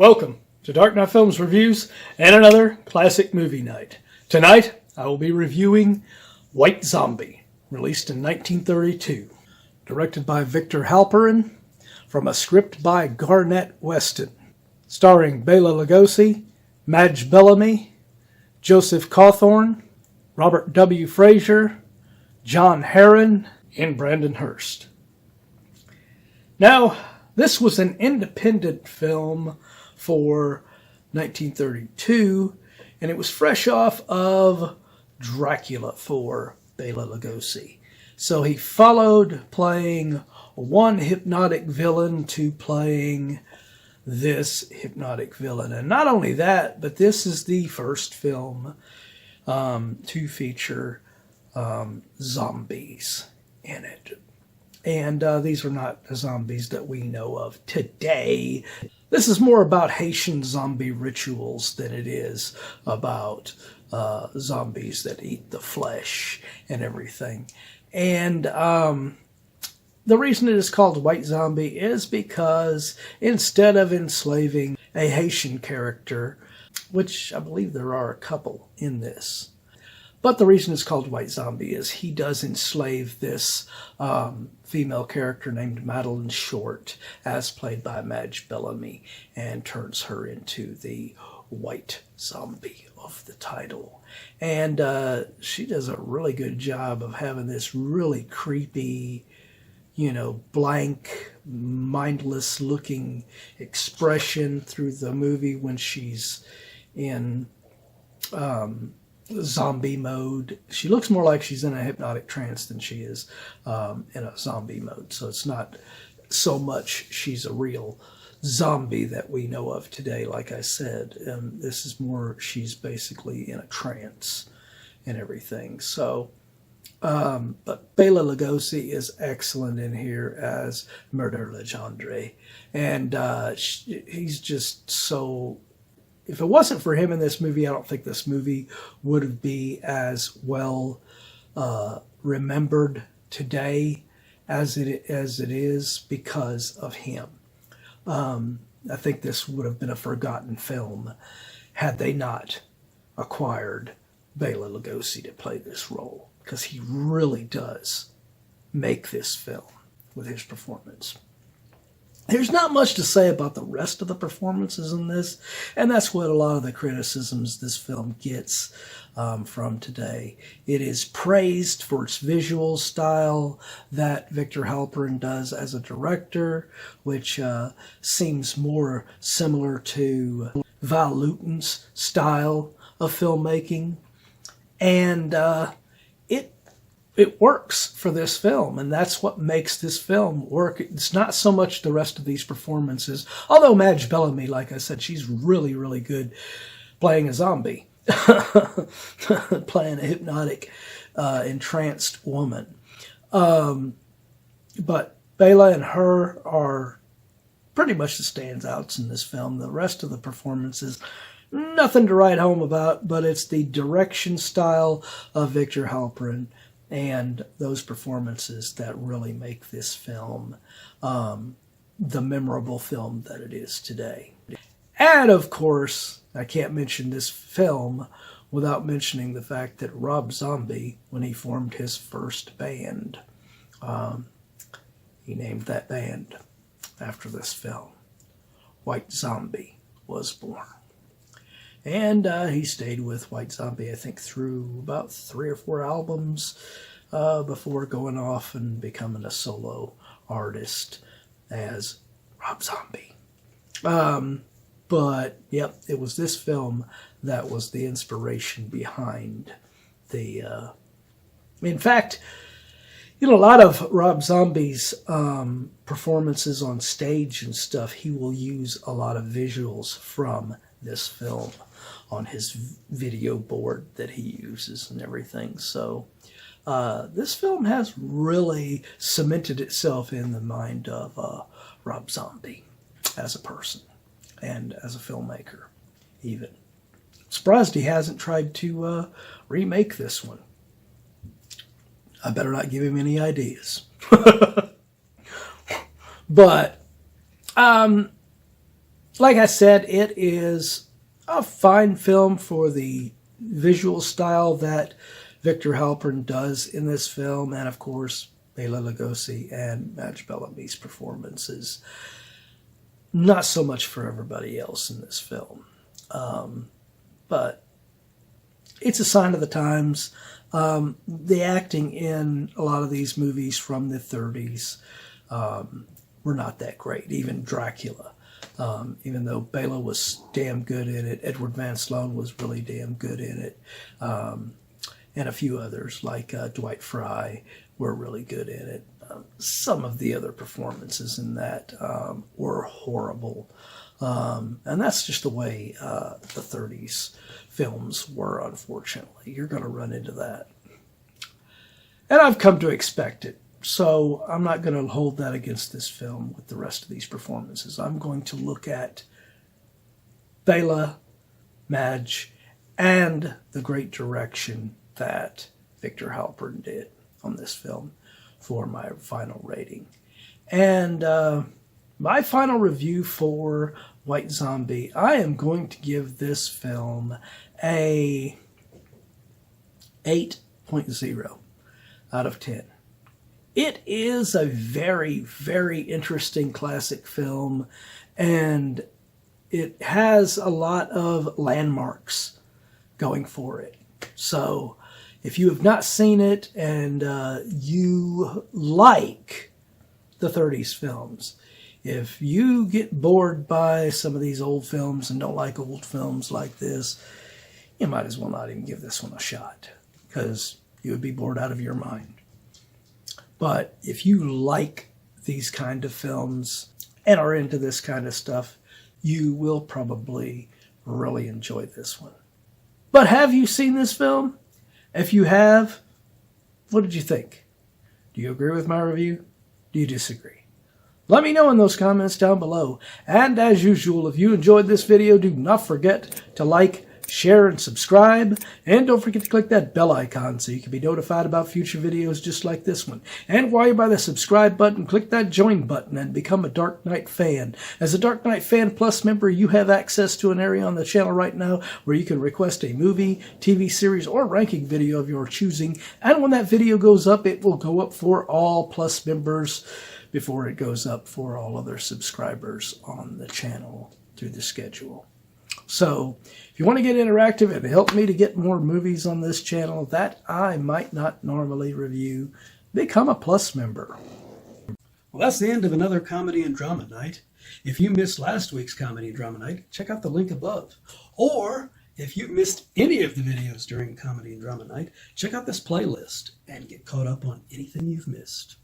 Welcome to Dark Knight Films Reviews and another classic movie night. Tonight, I will be reviewing White Zombie, released in 1932, directed by Victor Halperin, from a script by Garnett Weston, starring Bela Lugosi, Madge Bellamy, Joseph Cawthorn, Robert W. Frazer, John Harron, and Brandon Hurst. Now, this was an independent film for 1932, and it was fresh off of Dracula for Bela Lugosi. So he followed playing one hypnotic villain to playing this hypnotic villain. And not only that, but this is the first film to feature zombies in it. And these are not the zombies that we know of today. This is more about Haitian zombie rituals than it is about zombies that eat the flesh and everything. And the reason it is called White Zombie is because instead of enslaving a Haitian character, which I believe there are a couple in this, but the reason it's called White Zombie is he does enslave this female character named Madeline Short, as played by Madge Bellamy, and turns her into the White Zombie of the title. And she does a really good job of having this really creepy, blank, mindless-looking expression through the movie when she's in zombie mode. She looks more like she's in a hypnotic trance than she is in a zombie mode. So it's not so much she's a real zombie that we know of today, like I said. This is more she's basically in a trance and everything. So, but Bela Lugosi is excellent in here as Murder Legendre. And he's just so... If it wasn't for him in this movie, I don't think this movie would be as well remembered today as it is because of him. I think this would have been a forgotten film had they not acquired Bela Lugosi to play this role, because he really does make this film with his performance. There's not much to say about the rest of the performances in this, and that's what a lot of the criticisms this film gets from today. It is praised for its visual style that Victor Halperin does as a director, which seems more similar to Val Lewton's style of filmmaking. And it works for this film, and that's what makes this film work. It's not so much the rest of these performances, although Madge Bellamy, like I said, she's really, really good playing a zombie, playing a hypnotic, entranced woman. But Bela and her are pretty much the standouts in this film. The rest of the performances, nothing to write home about, but it's the direction style of Victor Halperin and those performances that really make this film the memorable film that it is today. And of course, I can't mention this film without mentioning the fact that Rob Zombie, when he formed his first band, he named that band after this film. White Zombie was born. And he stayed with White Zombie, I think, through about 3 or 4 albums before going off and becoming a solo artist as Rob Zombie. But, yep, it was this film that was the inspiration behind the... In fact, a lot of Rob Zombie's performances on stage and stuff, he will use a lot of visuals from this film on his video board that he uses and everything. So this film has really cemented itself in the mind of Rob Zombie as a person and as a filmmaker even. Surprised he hasn't tried to remake this one. I better not give him any ideas. But like I said, it is a fine film for the visual style that Victor Halperin does in this film, and of course Bela Lugosi and Madge Bellamy's performances. Not so much for everybody else in this film, but it's a sign of the times. The acting in a lot of these movies from the 30s were not that great. Even Dracula, even though Bela was damn good in it, Edward Van Sloan was really damn good in it, and a few others like Dwight Fry were really good in it. Some of the other performances in that were horrible, and that's just the way the 30s films were, unfortunately. You're going to run into that. And I've come to expect it. So I'm not going to hold that against this film with the rest of these performances. I'm going to look at Bela, Madge, and the great direction that Victor Halperin did on this film for my final rating. And my final review for White Zombie, I am going to give this film a 8.0 out of 10. It is a very, very interesting classic film, and it has a lot of landmarks going for it. So if you have not seen it and you like the 30s films, if you get bored by some of these old films and don't like old films like this, you might as well not even give this one a shot, because you would be bored out of your mind. But if you like these kind of films and are into this kind of stuff, you will probably really enjoy this one. But have you seen this film? If you have, what did you think? Do you agree with my review? Do you disagree? Let me know in those comments down below. And as usual, if you enjoyed this video, do not forget to like, share, and subscribe. And don't forget to click that bell icon so you can be notified about future videos just like this one. And while you're by the subscribe button, click that join button and become a Dark Knight fan. As a Dark Knight Fan Plus member, you have access to an area on the channel right now where you can request a movie, TV series, or ranking video of your choosing. And when that video goes up, it will go up for all Plus members before it goes up for all other subscribers on the channel through the schedule. So if you want to get interactive and help me to get more movies on this channel that I might not normally review, become a Plus member. Well, that's the end of another Comedy and Drama Night. If you missed last week's Comedy and Drama Night, check out the link above. Or if you missed any of the videos during Comedy and Drama Night, check out this playlist and get caught up on anything you've missed.